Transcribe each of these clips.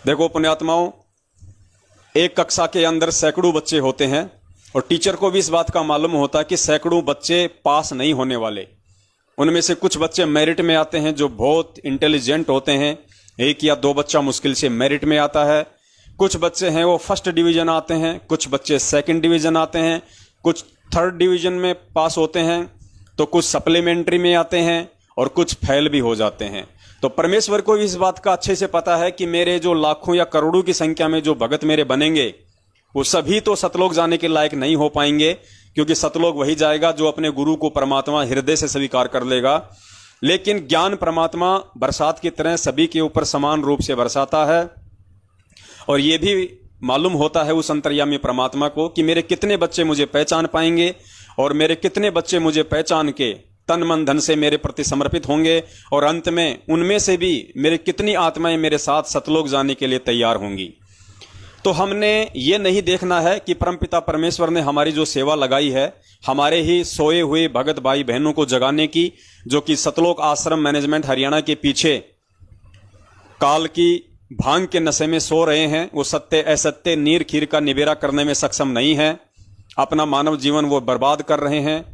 देखो पुण्यात्माओं, एक कक्षा के अंदर सैकड़ों बच्चे होते हैं और टीचर को भी इस बात का मालूम होता है कि सैकड़ों बच्चे पास नहीं होने वाले। उनमें से कुछ बच्चे मेरिट में आते हैं जो बहुत इंटेलिजेंट होते हैं, एक या दो बच्चा मुश्किल से मेरिट में आता है। कुछ बच्चे हैं वो फर्स्ट डिवीजन आते हैं, कुछ बच्चे सेकंड डिवीजन आते हैं, कुछ थर्ड डिवीजन में पास होते हैं, तो कुछ सप्लीमेंट्री में आते हैं और कुछ फेल भी हो जाते हैं। तो परमेश्वर को इस बात का अच्छे से पता है कि मेरे जो लाखों या करोड़ों की संख्या में जो भगत मेरे बनेंगे वो सभी तो सतलोक जाने के लायक नहीं हो पाएंगे, क्योंकि सतलोक वही जाएगा जो अपने गुरु को परमात्मा हृदय से स्वीकार कर लेगा। लेकिन ज्ञान परमात्मा बरसात की तरह सभी के ऊपर समान रूप से बरसाता है, और यह भी मालूम होता है उस अंतर्यामी परमात्मा को कि मेरे कितने बच्चे मुझे पहचान पाएंगे और मेरे कितने बच्चे मुझे पहचान के तन मन धन से मेरे प्रति समर्पित होंगे, और अंत में उनमें से भी मेरे कितनी आत्माएं मेरे साथ सतलोक जाने के लिए तैयार होंगी। तो हमने ये नहीं देखना है कि परमपिता परमेश्वर ने हमारी जो सेवा लगाई है हमारे ही सोए हुए भगत भाई बहनों को जगाने की, जो कि सतलोक आश्रम मैनेजमेंट हरियाणा के पीछे काल की भांग के नशे में सो रहे हैं, वो सत्य असत्य नीर खीर का निबेरा करने में सक्षम नहीं है। अपना मानव जीवन वो बर्बाद कर रहे हैं,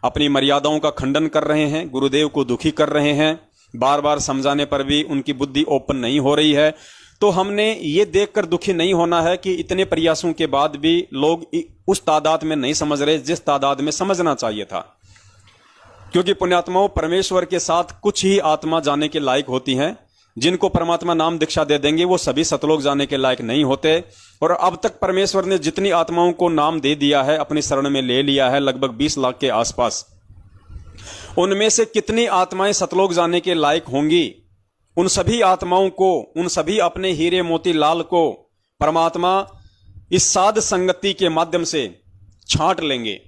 अपनी मर्यादाओं का खंडन कर रहे हैं, गुरुदेव को दुखी कर रहे हैं, बार बार समझाने पर भी उनकी बुद्धि ओपन नहीं हो रही है। तो हमने ये देखकर दुखी नहीं होना है कि इतने प्रयासों के बाद भी लोग उस तादाद में नहीं समझ रहे जिस तादाद में समझना चाहिए था। क्योंकि पुण्यात्माओं, परमेश्वर के साथ कुछ ही आत्मा जाने के लायक होती हैं। जिनको परमात्मा नाम दीक्षा दे देंगे वो सभी सतलोक जाने के लायक नहीं होते। और अब तक परमेश्वर ने जितनी आत्माओं को नाम दे दिया है, अपनी शरण में ले लिया है, लगभग 20 लाख के आसपास, उनमें से कितनी आत्माएं सतलोक जाने के लायक होंगी, उन सभी आत्माओं को, उन सभी अपने हीरे मोती लाल को परमात्मा इस साध संगति के माध्यम से छांट लेंगे।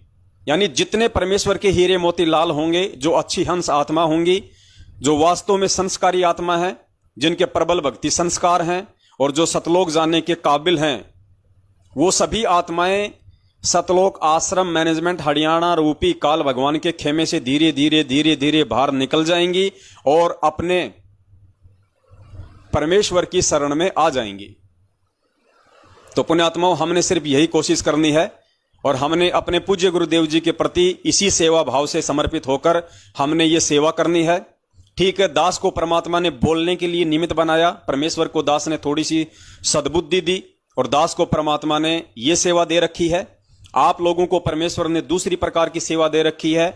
यानी जितने परमेश्वर के हीरे मोती लाल होंगे, जो अच्छी हंस आत्मा होंगी, जो वास्तव में संस्कारी आत्मा है, जिनके प्रबल भक्ति संस्कार हैं और जो सतलोक जाने के काबिल हैं, वो सभी आत्माएं सतलोक आश्रम मैनेजमेंट हरियाणा रूपी काल भगवान के खेमे से धीरे धीरे धीरे धीरे बाहर निकल जाएंगी और अपने परमेश्वर की शरण में आ जाएंगी। तो पुण्यात्माओं, हमने सिर्फ यही कोशिश करनी है और हमने अपने पूज्य गुरुदेव जी के प्रति इसी सेवा भाव से समर्पित होकर हमने ये सेवा करनी है। ठीक है, दास को परमात्मा ने बोलने के लिए निमित्त बनाया, परमेश्वर को दास ने थोड़ी सी सद्बुद्धि दी और दास को परमात्मा ने ये सेवा दे रखी है। आप लोगों को परमेश्वर ने दूसरी प्रकार की सेवा दे रखी है।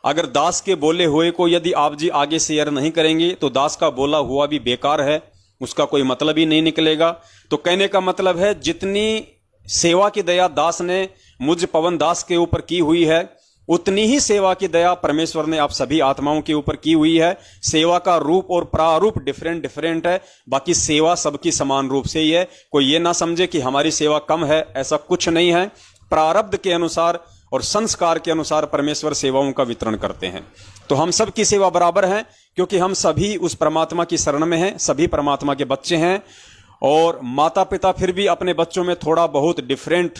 अगर दास के बोले हुए को यदि आप जी आगे शेयर नहीं करेंगे तो दास का बोला हुआ भी बेकार है, उसका कोई मतलब ही नहीं निकलेगा। तो कहने का मतलब है, जितनी सेवा की दया दास ने मुझ पवन दास के ऊपर की हुई है, उतनी ही सेवा की दया परमेश्वर ने आप सभी आत्माओं के ऊपर की हुई है। सेवा का रूप और प्रारूप डिफरेंट है, बाकी सेवा सबकी समान रूप से ही है। कोई ये ना समझे कि हमारी सेवा कम है, ऐसा कुछ नहीं है। प्रारब्ध के अनुसार और संस्कार के अनुसार परमेश्वर सेवाओं का वितरण करते हैं। तो हम सब की सेवा बराबर है, क्योंकि हम सभी उस परमात्मा की शरण में हैं, सभी परमात्मा के बच्चे हैं। और माता पिता फिर भी अपने बच्चों में थोड़ा बहुत डिफरेंट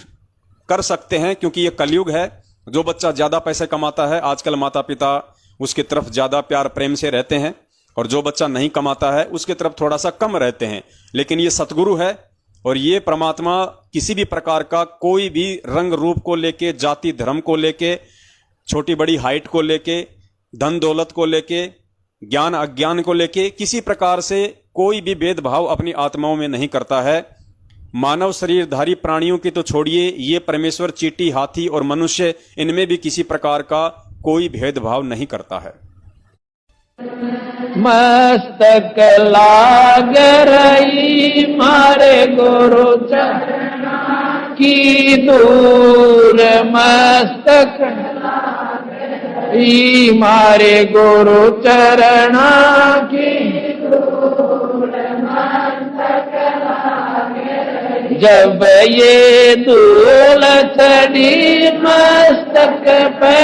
कर सकते हैं, क्योंकि ये कलयुग है। जो बच्चा ज्यादा पैसे कमाता है, आजकल माता पिता उसकी तरफ ज्यादा प्यार प्रेम से रहते हैं, और जो बच्चा नहीं कमाता है उसकी तरफ थोड़ा सा कम रहते हैं। लेकिन ये सतगुरु है और ये परमात्मा किसी भी प्रकार का कोई भी रंग रूप को लेके, जाति धर्म को लेके, छोटी बड़ी हाइट को लेके, धन दौलत को लेके, ज्ञान अज्ञान को लेके किसी प्रकार से कोई भी भेदभाव अपनी आत्माओं में नहीं करता है। मानव शरीरधारी प्राणियों की तो छोड़िए, ये परमेश्वर चींटी, हाथी और मनुष्य, इनमें भी किसी प्रकार का कोई भेदभाव नहीं करता है। मस्तक लाग रही मारे गुरु चरणा की दूर, मस्तक मारे गुरु चरणा की दूर, मस्तक जब ये धूल चढ़ी मस्तक पे,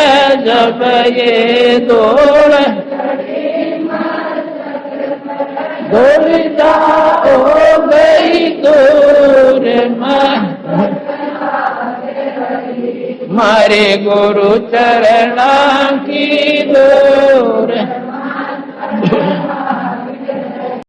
जब ये धूल धूलिया हो गई दूर, मारे गुरु चरणा की दूर।